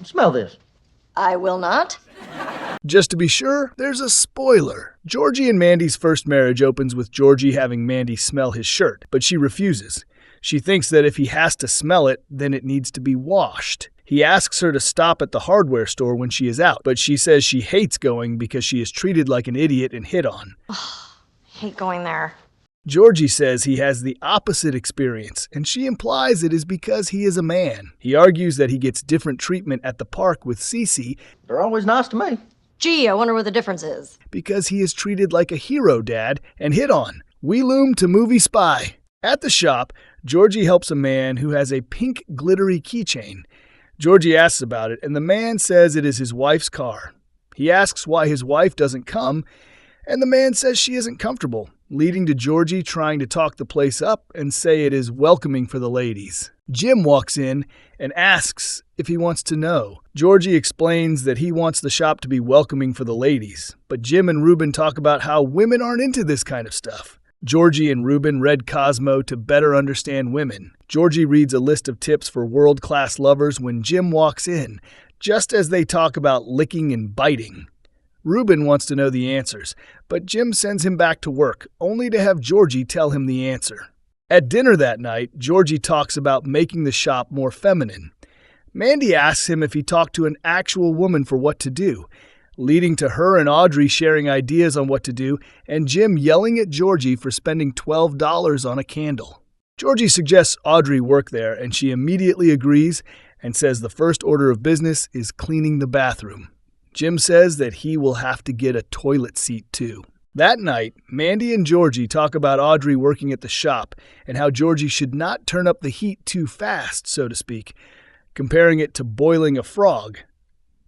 Smell this. I will not. Just to be sure, there's a spoiler. Georgie and Mandy's first marriage opens with Georgie having Mandy smell his shirt, but she refuses. She thinks that if he has to smell it, then it needs to be washed. He asks her to stop at the hardware store when she is out, but she says she hates going because she is treated like an idiot and hit on. Hate going there. Georgie says he has the opposite experience, and she implies it is because he is a man. He argues that he gets different treatment at the park with CeeCee. They're always nice to me. Gee, I wonder what the difference is. Because he is treated like a hero dad and hit on. We loom to movie spy. At the shop, Georgie helps a man who has a pink glittery keychain. Georgie asks about it, and the man says it is his wife's car. He asks why his wife doesn't come, and the man says she isn't comfortable, leading to Georgie trying to talk the place up and say it is welcoming for the ladies. Jim walks in and asks if he wants to know. Georgie explains that he wants the shop to be welcoming for the ladies, but Jim and Ruben talk about how women aren't into this kind of stuff. Georgie and Ruben read Cosmo to better understand women. Georgie reads a list of tips for world-class lovers when Jim walks in, just as they talk about licking and biting. Ruben wants to know the answers, but Jim sends him back to work, only to have Georgie tell him the answer. At dinner that night, Georgie talks about making the shop more feminine. Mandy asks him if he talked to an actual woman for what to do, leading to her and Audrey sharing ideas on what to do, and Jim yelling at Georgie for spending $12 on a candle. Georgie suggests Audrey work there, and she immediately agrees and says the first order of business is cleaning the bathroom. Jim says that he will have to get a toilet seat too. That night, Mandy and Georgie talk about Audrey working at the shop and how Georgie should not turn up the heat too fast, so to speak, comparing it to boiling a frog.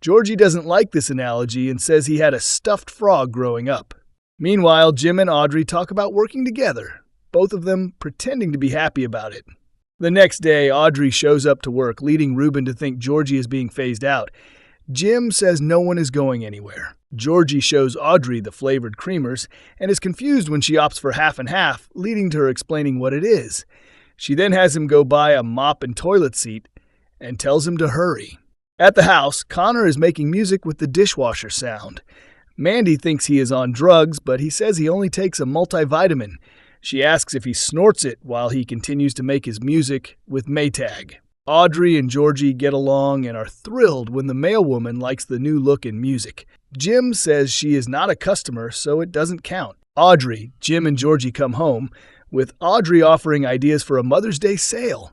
Georgie doesn't like this analogy and says he had a stuffed frog growing up. Meanwhile, Jim and Audrey talk about working together, both of them pretending to be happy about it. The next day, Audrey shows up to work, leading Ruben to think Georgie is being phased out. Jim says no one is going anywhere. Georgie shows Audrey the flavored creamers and is confused when she opts for half and half, leading to her explaining what it is. She then has him go buy a mop and toilet seat and tells him to hurry. At the house, Connor is making music with the dishwasher sound. Mandy thinks he is on drugs, but he says he only takes a multivitamin. She asks if he snorts it while he continues to make his music with Maytag. Audrey and Georgie get along and are thrilled when the mailwoman likes the new look in music. Jim says she is not a customer, so it doesn't count. Audrey, Jim, and Georgie come home, with Audrey offering ideas for a Mother's Day sale.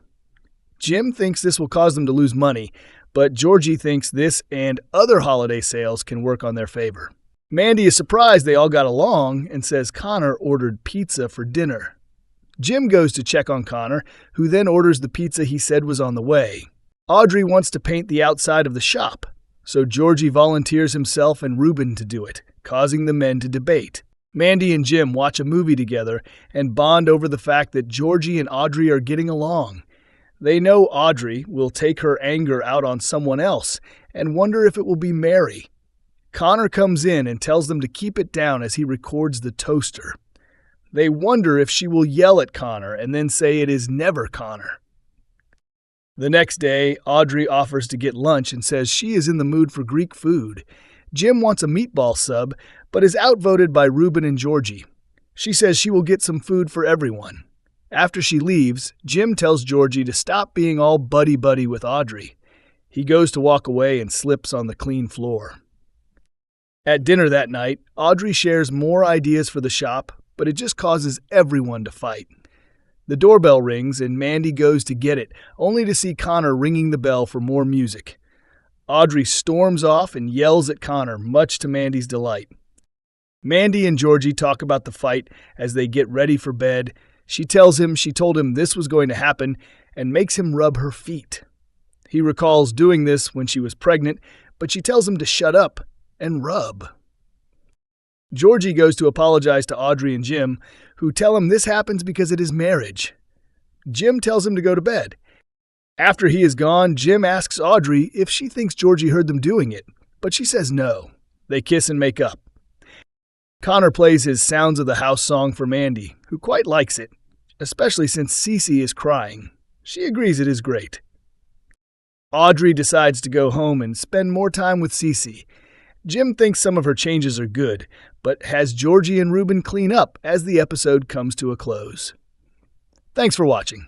Jim thinks this will cause them to lose money, but Georgie thinks this and other holiday sales can work on their favor. Mandy is surprised they all got along and says Connor ordered pizza for dinner. Jim goes to check on Connor, who then orders the pizza he said was on the way. Audrey wants to paint the outside of the shop, so Georgie volunteers himself and Ruben to do it, causing the men to debate. Mandy and Jim watch a movie together and bond over the fact that Georgie and Audrey are getting along. They know Audrey will take her anger out on someone else and wonder if it will be Mary. Connor comes in and tells them to keep it down as he records the toaster. They wonder if she will yell at Connor and then say it is never Connor. The next day, Audrey offers to get lunch and says she is in the mood for Greek food. Jim wants a meatball sub, but is outvoted by Ruben and Georgie. She says she will get some food for everyone. After she leaves, Jim tells Georgie to stop being all buddy-buddy with Audrey. He goes to walk away and slips on the clean floor. At dinner that night, Audrey shares more ideas for the shop, but it just causes everyone to fight. The doorbell rings and Mandy goes to get it, only to see Connor ringing the bell for more music. Audrey storms off and yells at Connor, much to Mandy's delight. Mandy and Georgie talk about the fight as they get ready for bed. She tells him she told him this was going to happen and makes him rub her feet. He recalls doing this when she was pregnant, but she tells him to shut up and rub. Georgie goes to apologize to Audrey and Jim, who tell him this happens because it is marriage. Jim tells him to go to bed. After he is gone, Jim asks Audrey if she thinks Georgie heard them doing it, but she says no. They kiss and make up. Connor plays his Sounds of the House song for Mandy, who quite likes it, especially since CeeCee is crying. She agrees it is great. Audrey decides to go home and spend more time with CeeCee. Jim thinks some of her changes are good, but has Georgie and Reuben clean up as the episode comes to a close. Thanks for watching.